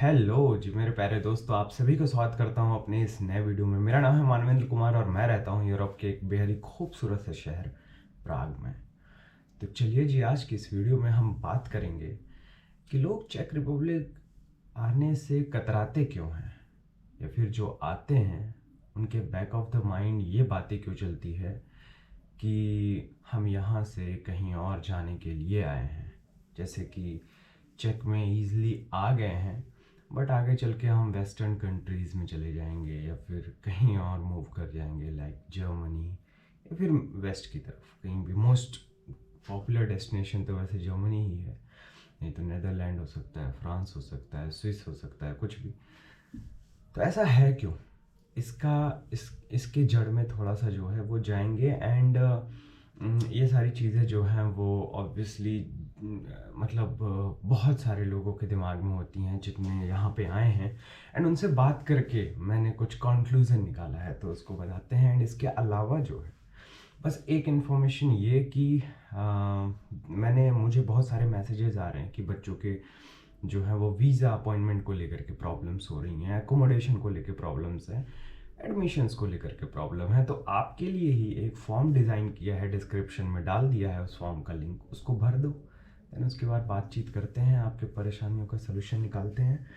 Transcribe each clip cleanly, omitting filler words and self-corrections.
Hello जी मेरे प्यारे दोस्तों, आप सभी को स्वागत करता हूं अपने इस नए वीडियो में। मेरा नाम है मानवेंद्र कुमार और मैं रहता हूं यूरोप के एक बेहद ही खूबसूरत से शहर प्राग में। तो चलिए जी, आज की इस वीडियो में हम बात करेंगे कि लोग चेक रिपब्लिक आने से कतराते क्यों हैं, या फिर जो आते हैं उनके बैक ऑफ द माइंड ये बातें क्यों चलती है कि हम यहाँ से कहीं और जाने के लिए आए हैं। जैसे कि चेक में ईज़िली आ गए हैं, बट आगे चल के हम वेस्टर्न कंट्रीज़ में चले जाएंगे या फिर कहीं और मूव कर जाएंगे, लाइक जर्मनी या फिर वेस्ट की तरफ कहीं भी। मोस्ट पॉपुलर डेस्टिनेशन तो वैसे जर्मनी ही है, नहीं तो नेदरलैंड हो सकता है, फ्रांस हो सकता है, स्विस हो सकता है, कुछ भी। तो ऐसा है क्यों, इसके जड़ में थोड़ा सा जो है वो जाएंगे। एंड ये सारी चीज़ें जो हैं वो ऑब्वियसली मतलब बहुत सारे लोगों के दिमाग में होती हैं जितने यहाँ पे आए हैं। एंड उनसे बात करके मैंने कुछ कंक्लूजन निकाला है, तो उसको बताते हैं। एंड इसके अलावा जो है बस एक इन्फॉर्मेशन ये कि मुझे बहुत सारे मैसेजेस आ रहे हैं कि बच्चों के जो है वो वीज़ा अपॉइंटमेंट को लेकर के प्रॉब्लम्स हो रही हैं, एकोमोडेशन को लेकर प्रॉब्लम्स हैं, एडमिशन्स को लेकर के प्रॉब्लम है। तो आपके लिए ही एक फॉर्म डिज़ाइन किया है, डिस्क्रिप्शन में डाल दिया है उस फॉर्म का लिंक, उसको भर दो। देन उसके बाद बातचीत करते हैं, आपके परेशानियों का सलूशन निकालते हैं।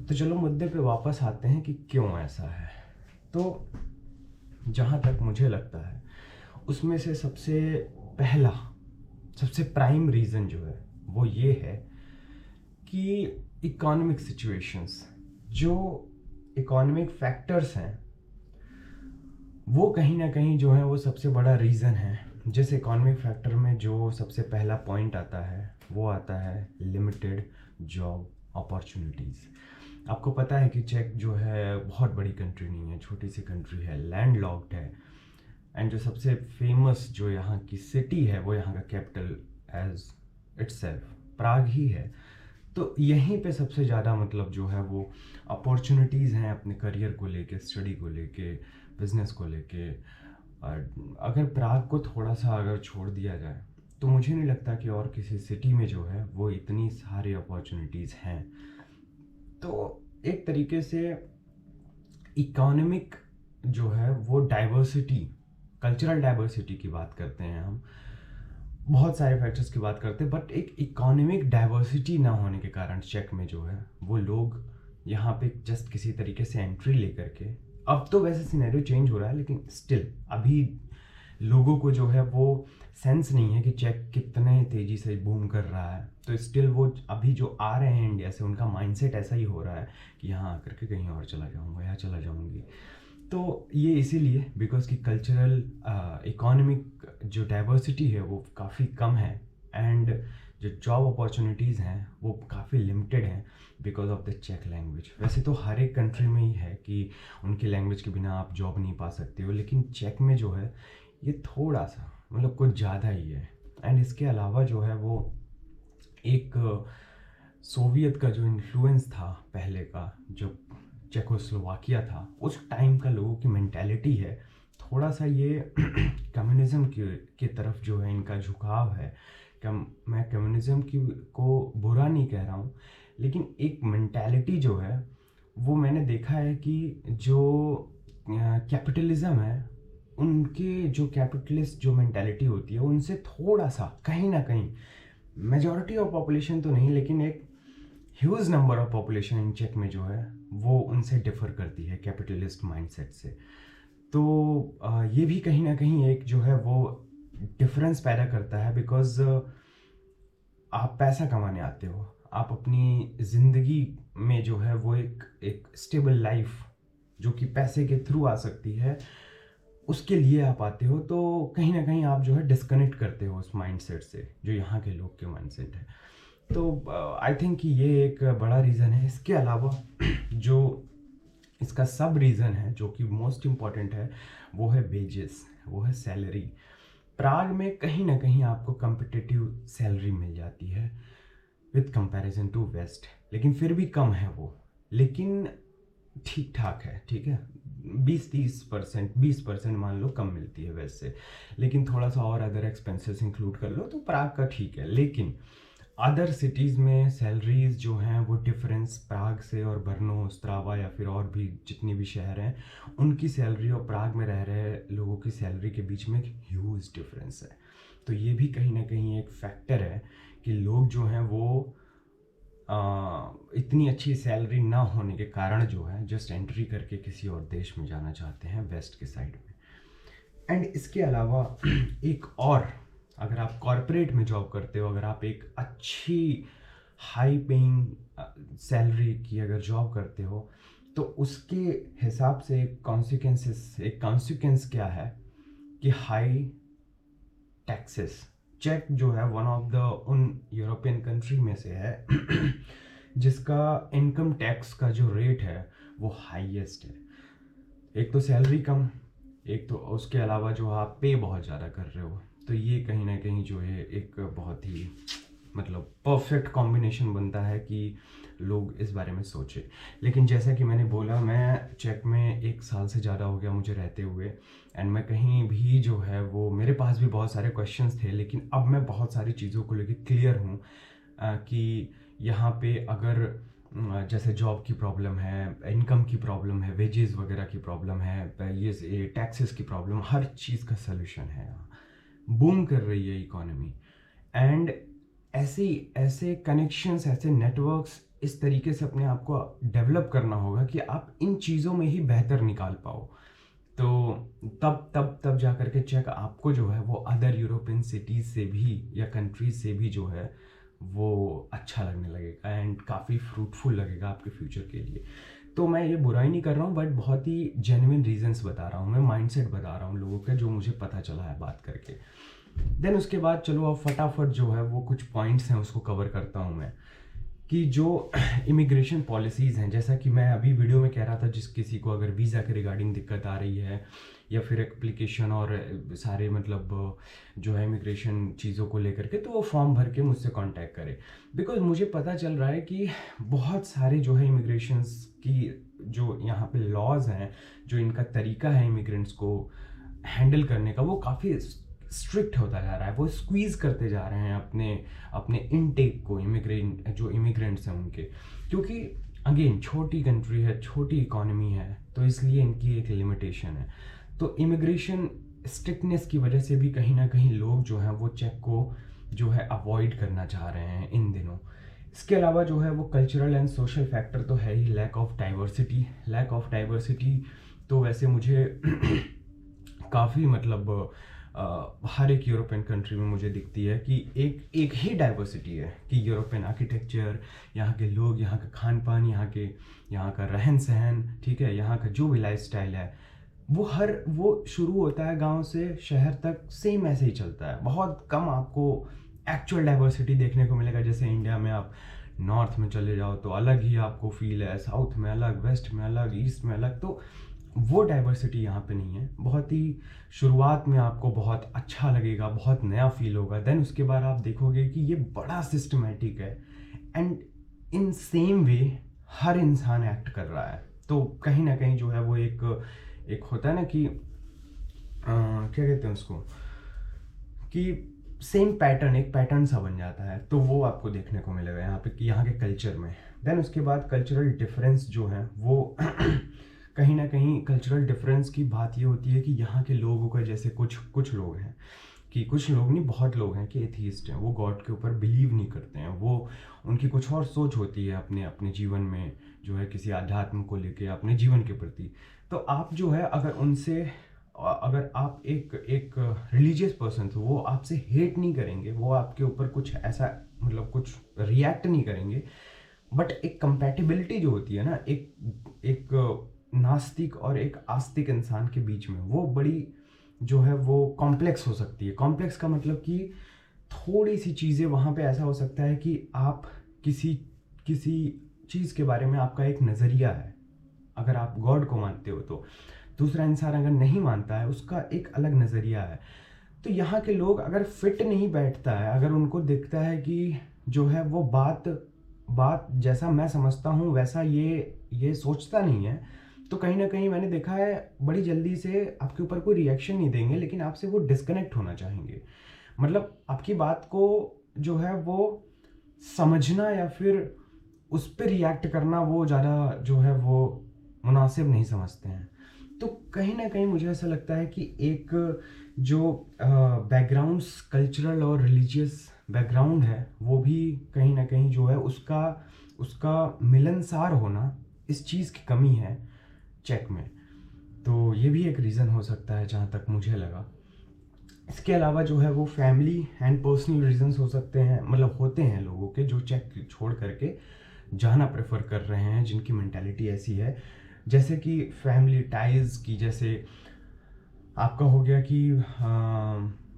तो चलो मुद्दे पे वापस आते हैं कि क्यों ऐसा है। तो जहाँ तक मुझे लगता है उसमें से सबसे प्राइम रीज़न जो है वो ये है कि इकोनॉमिक सिचुएशंस, जो इकोनॉमिक फैक्टर्स हैं वो कहीं ना कहीं जो है वो सबसे बड़ा रीज़न है। जिस इकोनॉमिक फैक्टर में जो सबसे पहला पॉइंट आता है वो आता है लिमिटेड जॉब अपॉर्चुनिटीज़। आपको पता है कि चेक जो है बहुत बड़ी कंट्री नहीं है, छोटी सी कंट्री है, लैंडलॉक्ड है। एंड जो सबसे फेमस जो यहाँ की सिटी है वो यहाँ का कैपिटल एज इटसेल्फ प्राग ही है। तो यहीं पे सबसे ज़्यादा मतलब जो है वो अपॉर्चुनिटीज़ हैं अपने करियर को लेके, स्टडी को लेके, बिजनेस को लेके। अगर प्राग को थोड़ा सा अगर छोड़ दिया जाए तो मुझे नहीं लगता कि और किसी सिटी में जो है वो इतनी सारी अपॉर्चुनिटीज़ हैं। तो एक तरीके से इकोनॉमिक जो है वो डाइवर्सिटी, कल्चरल डाइवर्सिटी की बात करते हैं हम, बहुत सारे फैक्टर्स की बात करते हैं, बट एक इकोनॉमिक डाइवर्सिटी ना होने के कारण चेक में जो है वो लोग यहाँ पे जस्ट किसी तरीके से एंट्री लेकर के, अब तो वैसे सिनेरियो चेंज हो रहा है लेकिन स्टिल अभी लोगों को जो है वो सेंस नहीं है कि चेक कितने तेज़ी से बूम कर रहा है। तो स्टिल वो अभी जो आ रहे हैं इंडिया से, उनका माइंडसेट ऐसा ही हो रहा है कि यहाँ आकर के कहीं और चला जाऊँगा या चला जाऊँगी। तो ये इसीलिए बिकॉज की कल्चरल इकोनॉमिक जो डाइवर्सिटी है वो काफ़ी कम है। एंड जो जॉब अपॉर्चुनिटीज़ हैं वो काफ़ी लिमिटेड हैं बिकॉज ऑफ द चेक लैंग्वेज। वैसे तो हर एक कंट्री में ही है कि उनकी लैंग्वेज के बिना आप जॉब नहीं पा सकते हो, लेकिन चेक में जो है ये थोड़ा सा मतलब कुछ ज़्यादा ही है। एंड इसके अलावा जो है वो एक सोवियत का जो इन्फ्लुएंस था पहले का, जो चेकोस्लोवाकिया था, उस टाइम का लोगों की मेंटालिटी है थोड़ा सा ये कम्युनिज्म की तरफ जो है इनका झुकाव है। मैं कम्युनिज्म की को बुरा नहीं कह रहा हूँ, लेकिन एक मेंटालिटी जो है वो मैंने देखा है कि जो कैपिटलिज्म है, उनके जो कैपिटलिस्ट जो मेंटालिटी होती है उनसे थोड़ा सा कहीं ना कहीं, मेजॉरिटी ऑफ पॉपुलेशन तो नहीं लेकिन एक huge number of population in चेक में जो है वो उनसे डिफर करती है कैपिटलिस्ट माइंडसेट से। तो ये भी कहीं ना कहीं एक जो है वो डिफरेंस पैदा करता है। बिकॉज आप पैसा कमाने आते हो, आप अपनी ज़िंदगी में जो है वो एक स्टेबल लाइफ जो कि पैसे के थ्रू आ सकती है, उसके लिए आप आते हो। तो कहीं ना कहीं आप जो है डिस्कनेक्ट करते हो उस माइंडसेट से जो यहाँ के लोग के माइंडसेट है। तो आई थिंक कि ये एक बड़ा रीज़न है। इसके अलावा जो इसका सब रीज़न है जो कि मोस्ट इम्पॉर्टेंट है वो है वेजेस, वो है सैलरी। प्राग में कहीं ना कहीं आपको कम्पिटिटिव सैलरी मिल जाती है विथ कंपैरिजन टू वेस्ट, लेकिन फिर भी कम है वो, लेकिन ठीक ठाक है, ठीक है। 20-30%, 20% मान लो कम मिलती है वेस्ट से, लेकिन थोड़ा सा और अदर एक्सपेंसेस इंक्लूड कर लो तो प्राग का ठीक है। लेकिन अदर सिटीज़ में सैलरीज जो हैं वो डिफरेंस प्राग से और ब्रनो, ओस्ट्रावा या फिर और भी जितने भी शहर हैं उनकी सैलरी और प्राग में रह रहे लोगों की सैलरी के बीच में एक ह्यूज डिफरेंस है। तो ये भी कहीं ना कहीं एक फैक्टर है कि लोग जो हैं वो इतनी अच्छी सैलरी ना होने के कारण जो है जस्ट एंट्री करके किसी और देश में जाना चाहते हैं वेस्ट के साइड में। एंड इसके अलावा एक और, अगर आप कॉरपोरेट में जॉब करते हो, अगर आप एक अच्छी हाई पेइंग सैलरी की अगर जॉब करते हो तो उसके हिसाब से एक कॉन्सिक्वेंस क्या है कि हाई टैक्सेस। चेक जो है वन ऑफ द उन यूरोपियन कंट्री में से है जिसका इनकम टैक्स का जो रेट है वो हाईएस्ट है। एक तो सैलरी कम, एक तो उसके अलावा जो आप पे बहुत ज़्यादा कर रहे हो, तो ये कहीं ना कहीं जो है एक बहुत ही मतलब परफेक्ट कॉम्बिनेशन बनता है कि लोग इस बारे में सोचे। लेकिन जैसा कि मैंने बोला, मैं चेक में 1 साल से ज़्यादा हो गया मुझे रहते हुए, एंड मैं कहीं भी जो है वो, मेरे पास भी बहुत सारे क्वेश्चंस थे, लेकिन अब मैं बहुत सारी चीज़ों को लेकर क्लियर हूँ कि यहाँ पे अगर जैसे जॉब की प्रॉब्लम है, इनकम की प्रॉब्लम है, वेजेस वगैरह की प्रॉब्लम है, ये टैक्सेस की प्रॉब्लम, हर चीज़ का सलूशन है। यहाँ बूम कर रही है इकोनॉमी, एंड ऐसे कनेक्शंस, ऐसे नेटवर्क्स इस तरीके से अपने आप को डेवलप करना होगा कि आप इन चीज़ों में ही बेहतर निकाल पाओ। तो तब जा करके चेक आपको जो है वो अदर यूरोपियन सिटीज़ से भी या कंट्रीज से भी जो है वो अच्छा लगने लगेगा एंड काफ़ी फ्रूटफुल लगेगा आपके फ्यूचर के लिए। तो मैं ये बुराई नहीं कर रहा हूँ, बट बहुत ही जेन्युइन रीजंस बता रहा हूँ, मैं माइंडसेट बता रहा हूँ लोगों का जो मुझे पता चला है बात करके। देन उसके बाद चलो अब फटाफट जो है वो कुछ पॉइंट्स हैं उसको कवर करता हूँ मैं, कि जो इमिग्रेशन पॉलिसीज़ हैं, जैसा कि मैं अभी वीडियो में कह रहा था, जिस किसी को अगर वीज़ा के रिगार्डिंग दिक्कत आ रही है या फिर एप्लीकेशन और सारे मतलब जो है इमिग्रेशन चीज़ों को लेकर के, तो वो फॉर्म भर के मुझसे कांटेक्ट करे। बिकॉज मुझे पता चल रहा है कि बहुत सारे जो है इमिग्रेशंस की जो यहाँ पे लॉज हैं, जो इनका तरीका है इमिग्रेंट्स को हैंडल करने का, वो काफ़ी स्ट्रिक्ट होता जा रहा है। वो स्क्वीज़ करते जा रहे हैं अपने इनटेक को, इमिग्रेंट्स हैं उनके, क्योंकि अगेन छोटी कंट्री है, छोटी इकोनॉमी है, तो इसलिए इनकी एक लिमिटेशन है। तो इमिग्रेशन स्ट्रिक्टनेस की वजह से भी कहीं ना कहीं लोग जो हैं वो चेक को जो है अवॉइड करना चाह रहे हैं इन दिनों। इसके अलावा जो है वो कल्चरल एंड सोशल फैक्टर तो है ही, लैक ऑफ डाइवर्सिटी तो वैसे मुझे काफ़ी मतलब हर एक यूरोपियन कंट्री में मुझे दिखती है कि एक ही डाइवर्सिटी है, कि यूरोपियन आर्किटेक्चर, यहाँ के लोग, यहाँ का खान पान, यहाँ का रहन सहन, ठीक है, यहाँ का जो भी लाइफस्टाइल है, वो शुरू होता है गांव से शहर तक सेम ऐसे ही चलता है। बहुत कम आपको एक्चुअल डाइवर्सिटी देखने को मिलेगा। जैसे इंडिया में आप नॉर्थ में चले जाओ तो अलग ही आपको फील है, साउथ में अलग, वेस्ट में अलग, ईस्ट में अलग, तो वो डाइवर्सिटी यहाँ पे नहीं है। बहुत ही शुरुआत में आपको बहुत अच्छा लगेगा, बहुत नया फील होगा, देन उसके बाद आप देखोगे कि ये बड़ा सिस्टमेटिक है एंड इन सेम वे हर इंसान एक्ट कर रहा है। तो कहीं ना कहीं जो है वो एक होता है ना कि क्या कहते हैं उसको, कि सेम पैटर्न, एक पैटर्न सा बन जाता है, तो वो आपको देखने को मिलेगा यहाँ पे कि यहाँ के कल्चर में। देन उसके बाद कल्चरल डिफरेंस जो है वो कहीं ना कहीं कल्चरल डिफरेंस की बात ये होती है कि यहाँ के लोगों का, जैसे कुछ लोग हैं, कि कुछ लोग नहीं, बहुत लोग हैं कि एथीस्ट हैं, वो गॉड के ऊपर बिलीव नहीं करते हैं, वो उनकी कुछ और सोच होती है अपने जीवन में, जो है किसी आध्यात्म को लेके, अपने जीवन के प्रति। तो आप जो है अगर आप एक रिलीजियस पर्सन तो वो आपसे हेट नहीं करेंगे, वो आपके ऊपर कुछ ऐसा मतलब कुछ रिएक्ट नहीं करेंगे, बट एक कंपैटिबिलिटी जो होती है ना एक नास्तिक और एक आस्तिक इंसान के बीच में, वो बड़ी जो है वो कॉम्प्लेक्स हो सकती है। कॉम्प्लेक्स का मतलब कि थोड़ी सी चीज़ें वहाँ पे ऐसा हो सकता है कि आप किसी चीज़ के बारे में आपका एक नज़रिया है, अगर आप गॉड को मानते हो, तो दूसरा इंसान अगर नहीं मानता है, उसका एक अलग नज़रिया है। तो यहाँ के लोग अगर फिट नहीं बैठता है, अगर उनको दिखता है कि जो है वो बात जैसा मैं समझता हूँ वैसा ये सोचता नहीं है, तो कहीं ना कहीं मैंने देखा है बड़ी जल्दी से आपके ऊपर कोई रिएक्शन नहीं देंगे, लेकिन आपसे वो डिस्कनेक्ट होना चाहेंगे। मतलब आपकी बात को जो है वो समझना या फिर उस पर रिएक्ट करना वो ज़्यादा जो है वो मुनासिब नहीं समझते हैं। तो कहीं ना कहीं मुझे ऐसा लगता है कि एक जो बैकग्राउंड्स, कल्चरल और रिलीजियस बैकग्राउंड है, वो भी कहीं ना कहीं जो है उसका उसका मिलनसार होना, इस चीज़ की कमी है चेक में। तो ये भी एक रीज़न हो सकता है जहाँ तक मुझे लगा। इसके अलावा जो है वो फैमिली एंड पर्सनल रीजंस हो सकते हैं, मतलब होते हैं लोगों के जो चेक छोड़ करके जाना प्रेफर कर रहे हैं, जिनकी मेंटालिटी ऐसी है। जैसे कि फैमिली टाइज की, जैसे आपका हो गया कि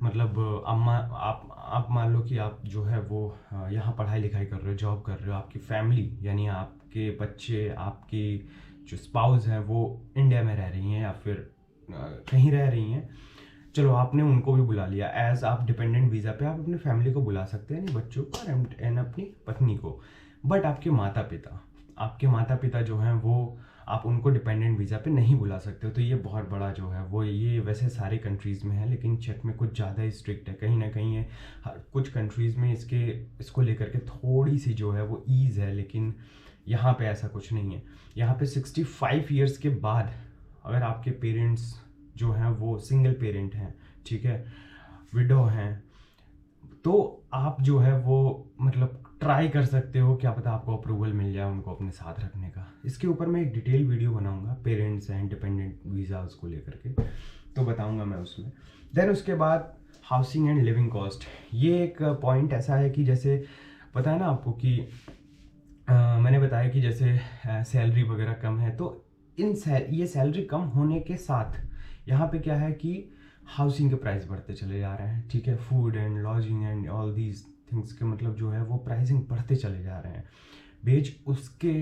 मतलब अम्मा, आप मान लो कि आप जो है वो यहाँ पढ़ाई लिखाई कर रहे हो, जॉब कर रहे हो, आपकी फैमिली यानी आपके बच्चे, आपकी जो स्पाउस है वो इंडिया में रह रही हैं या फिर कहीं रह रही हैं। चलो आपने उनको भी बुला लिया, एज आप डिपेंडेंट वीज़ा पे आप अपने फैमिली को बुला सकते हैं, बच्चों को एंड अपनी पत्नी को। बट आपके माता पिता जो हैं वो आप उनको डिपेंडेंट वीज़ा पे नहीं बुला सकते हो। तो ये बहुत बड़ा जो है वो, ये वैसे सारी कंट्रीज़ में है लेकिन चेक में कुछ ज़्यादा ही स्ट्रिक्ट है। कहीं ना कहीं है कुछ कंट्रीज़ में इसको लेकर के थोड़ी सी जो है वो ईज़ है, लेकिन यहाँ पे ऐसा कुछ नहीं है। यहाँ पे 65 ईयर्स के बाद अगर आपके पेरेंट्स जो हैं वो सिंगल पेरेंट हैं, ठीक है, विडो हैं, तो आप जो है वो मतलब ट्राई कर सकते हो, क्या पता आपको अप्रूवल मिल जाए उनको अपने साथ रखने का। इसके ऊपर मैं एक डिटेल वीडियो बनाऊंगा पेरेंट्स एंड डिपेंडेंट वीज़ाज को लेकर के, तो बताऊंगा मैं उसमें। देन उसके बाद हाउसिंग एंड लिविंग कॉस्ट, ये एक पॉइंट ऐसा है कि जैसे पता है ना आपको कि मैंने बताया कि जैसे सैलरी वगैरह कम है, तो ये सैलरी कम होने के साथ यहाँ पे क्या है कि हाउसिंग के प्राइस बढ़ते चले जा रहे हैं, ठीक है, food and lodging and all these things के मतलब जो है वो प्राइसिंग बढ़ते चले जा रहे हैं। वेज उसके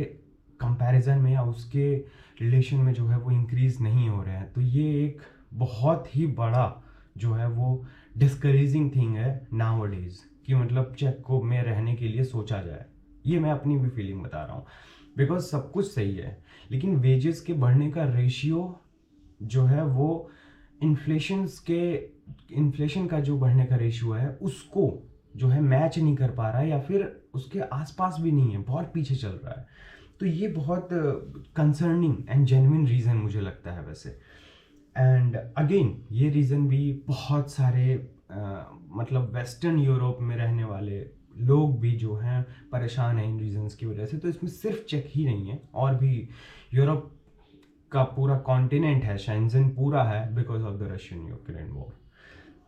कंपैरिजन में या उसके रिलेशन में जो है वो इंक्रीज़ नहीं हो रहे हैं। तो ये एक बहुत ही बड़ा जो है वो डिस्करेजिंग थिंग है नाउअडेज, कि मतलब चेक को में रहने के लिए सोचा जाए। ये मैं अपनी भी फीलिंग बता रहा हूँ, बिकॉज सब कुछ सही है लेकिन वेजेस के बढ़ने का रेशियो जो है वो इन्फ्लेशन का जो बढ़ने का रेशियो है उसको जो है मैच नहीं कर पा रहा है, या फिर उसके आसपास भी नहीं है, बहुत पीछे चल रहा है। तो ये बहुत कंसर्निंग एंड जेन्युइन रीज़न मुझे लगता है वैसे। एंड अगेन ये रीज़न भी बहुत सारे मतलब वेस्टर्न यूरोप में रहने वाले लोग भी जो हैं परेशान हैं इन रीजंस की वजह से। तो इसमें सिर्फ चेक ही नहीं है, और भी यूरोप का पूरा कॉन्टिनेंट है, शेंजन पूरा है, because of the Russian Ukraine war.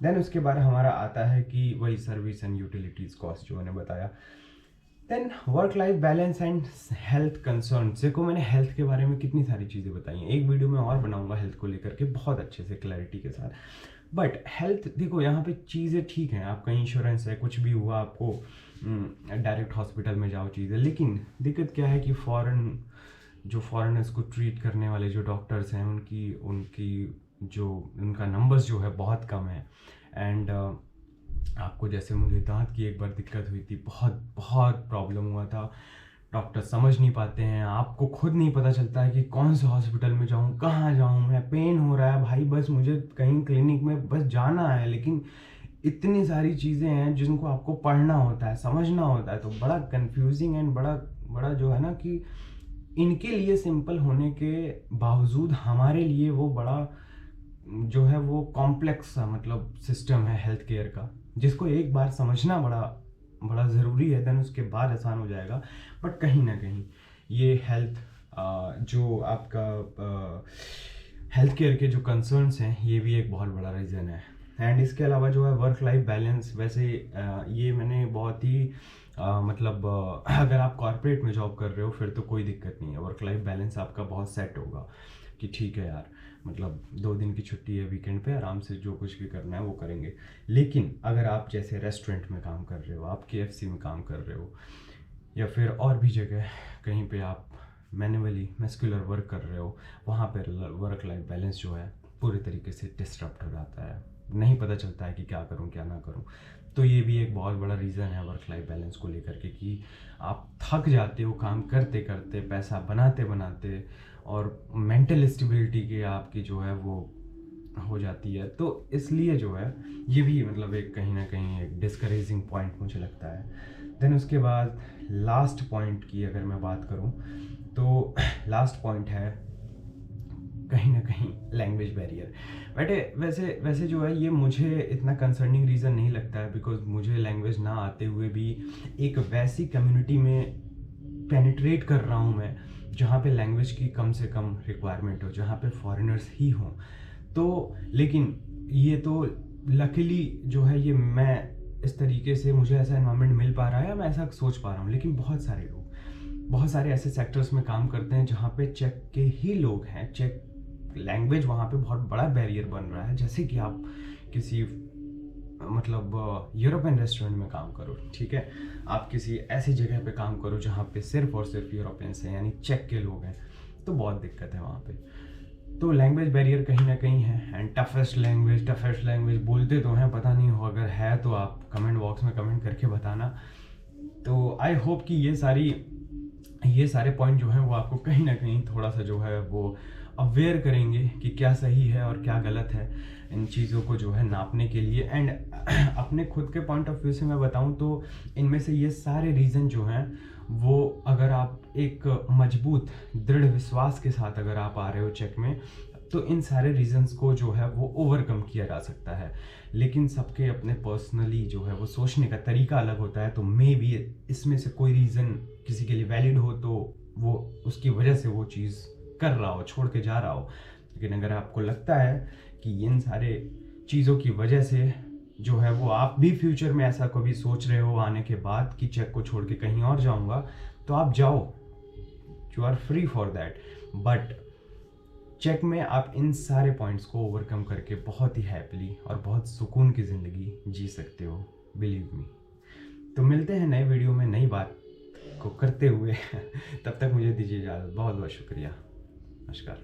Then उसके बाद हमारा आता है कि वही सर्विस एंड यूटिलिटीज़ कॉस्ट जो मैंने बताया। Then work life balance and health concern. देखो मैंने हेल्थ के बारे में कितनी सारी चीज़ें बताई हैं, एक वीडियो में और बनाऊंगा हेल्थ को लेकर के बहुत अच्छे से क्लैरिटी के साथ। बट हेल्थ देखो यहाँ पे चीज़ें ठीक हैं, आपका इंश्योरेंस है, कुछ भी हुआ आपको डायरेक्ट हॉस्पिटल में जाओ चीज़ें। लेकिन दिक्कत क्या है कि फॉरेनर्स को ट्रीट करने वाले जो डॉक्टर्स हैं उनका नंबर्स जो है बहुत कम है। एंड आपको जैसे मुझे दांत की एक बार दिक्कत हुई थी, बहुत बहुत प्रॉब्लम हुआ था, डॉक्टर समझ नहीं पाते हैं, आपको खुद नहीं पता चलता है कि कौन से हॉस्पिटल में जाऊँ, कहाँ जाऊँ, मैं पेन हो रहा है भाई, बस मुझे कहीं क्लिनिक में बस जाना है। लेकिन इतनी सारी चीज़ें हैं जिनको आपको पढ़ना होता है, समझना होता है, तो बड़ा कंफ्यूजिंग एंड बड़ा बड़ा जो है ना कि इनके लिए सिंपल होने के बावजूद हमारे लिए वो बड़ा जो है वो कॉम्प्लेक्स सा मतलब सिस्टम है हेल्थ केयर का, जिसको एक बार समझना बड़ा बड़ा ज़रूरी है। देन उसके बाद आसान हो जाएगा। बट कहीं ना कहीं ये जो आपका हेल्थ केयर के जो कंसर्न्स हैं, ये भी एक बहुत बड़ा रीज़न है। एंड इसके अलावा जो है वर्क लाइफ बैलेंस, वैसे ये मैंने बहुत ही मतलब अगर आप कॉर्पोरेट में जॉब कर रहे हो फिर तो कोई दिक्कत नहीं है, वर्क लाइफ बैलेंस आपका बहुत सेट होगा कि ठीक है यार, मतलब 2 दिन की छुट्टी है, वीकेंड पे आराम से जो कुछ भी करना है वो करेंगे। लेकिन अगर आप जैसे रेस्टोरेंट में काम कर रहे हो, आप KFC में काम कर रहे हो, या फिर और भी जगह कहीं पे आप मैन्युअली मस्कुलर वर्क कर रहे हो, वहाँ पर वर्क लाइफ बैलेंस जो है पूरे तरीके से डिस्टर्ब हो जाता है, नहीं पता चलता है कि क्या करूँ क्या ना करूँ। तो ये भी एक बहुत बड़ा रीज़न है वर्क लाइफ बैलेंस को लेकर के, कि आप थक जाते हो काम करते करते, पैसा बनाते बनाते, और मेंटल स्टेबिलिटी की आपकी जो है वो हो जाती है। तो इसलिए जो है ये भी मतलब एक कहीं ना कहीं एक डिस्करेजिंग पॉइंट मुझे लगता है। देन उसके बाद लास्ट पॉइंट की अगर मैं बात करूं तो लास्ट पॉइंट है कहीं ना कहीं लैंग्वेज बैरियर। बट वैसे वैसे जो है ये मुझे इतना कंसर्निंग रीज़न नहीं लगता है, बिकॉज मुझे लैंग्वेज ना आते हुए भी एक वैसी कम्युनिटी में पेनिट्रेट कर रहा हूँ मैं जहाँ पे लैंग्वेज की कम से कम रिक्वायरमेंट हो, जहाँ पे फॉरेनर्स ही हों। तो लेकिन ये तो लकीली जो है ये मैं इस तरीके से मुझे ऐसा एनवायरनमेंट मिल पा रहा है या मैं ऐसा सोच पा रहा हूँ। लेकिन बहुत सारे लोग, बहुत सारे ऐसे सेक्टर्स में काम करते हैं जहाँ पे चेक के ही लोग हैं, चेक लैंग्वेज वहाँ पे बहुत बड़ा बैरियर बन रहा है। जैसे कि आप किसी मतलब यूरोपियन रेस्टोरेंट में काम करो, ठीक है, आप किसी ऐसी जगह पे काम करो जहाँ पे सिर्फ और सिर्फ यूरोपियंस हैं, यानी चेक के लोग हैं, तो बहुत दिक्कत है वहाँ पे। तो लैंग्वेज बैरियर कहीं ना कहीं है। एंड टफेस्ट लैंग्वेज बोलते तो हैं, पता नहीं हो, अगर है तो आप कमेंट बॉक्स में कमेंट करके बताना। तो आई होप कि ये सारे पॉइंट जो हैं वो आपको कहीं ना कहीं थोड़ा सा जो है वो अवेयर करेंगे कि क्या सही है और क्या गलत है इन चीज़ों को जो है नापने के लिए। एंड अपने खुद के पॉइंट ऑफ व्यू से मैं बताऊं तो इनमें से ये सारे रीज़न जो हैं वो अगर आप एक मजबूत दृढ़ विश्वास के साथ अगर आप आ रहे हो चेक में, तो इन सारे रीजंस को जो है वो ओवरकम किया जा सकता है। लेकिन सबके अपने पर्सनली जो है वो सोचने का तरीका अलग होता है। तो मे बी इसमें से कोई रीज़न किसी के लिए वैलिड हो तो वो उसकी वजह से वो चीज़ कर रहा हो, छोड़ के जा रहा हो। लेकिन अगर आपको लगता है कि इन सारे चीज़ों की वजह से जो है वो आप भी फ्यूचर में ऐसा कभी सोच रहे हो आने के बाद कि चेक को छोड़ के कहीं और जाऊंगा, तो आप जाओ, you are free for that. But चेक में आप इन सारे पॉइंट्स को ओवरकम करके बहुत ही हैप्पीली और बहुत सुकून की ज़िंदगी जी सकते हो, बिलीव मी। तो मिलते हैं नए वीडियो में नई बात को करते हुए तब तक मुझे दीजिए इजाज़त। बहुत बहुत शुक्रिया, नमस्कार।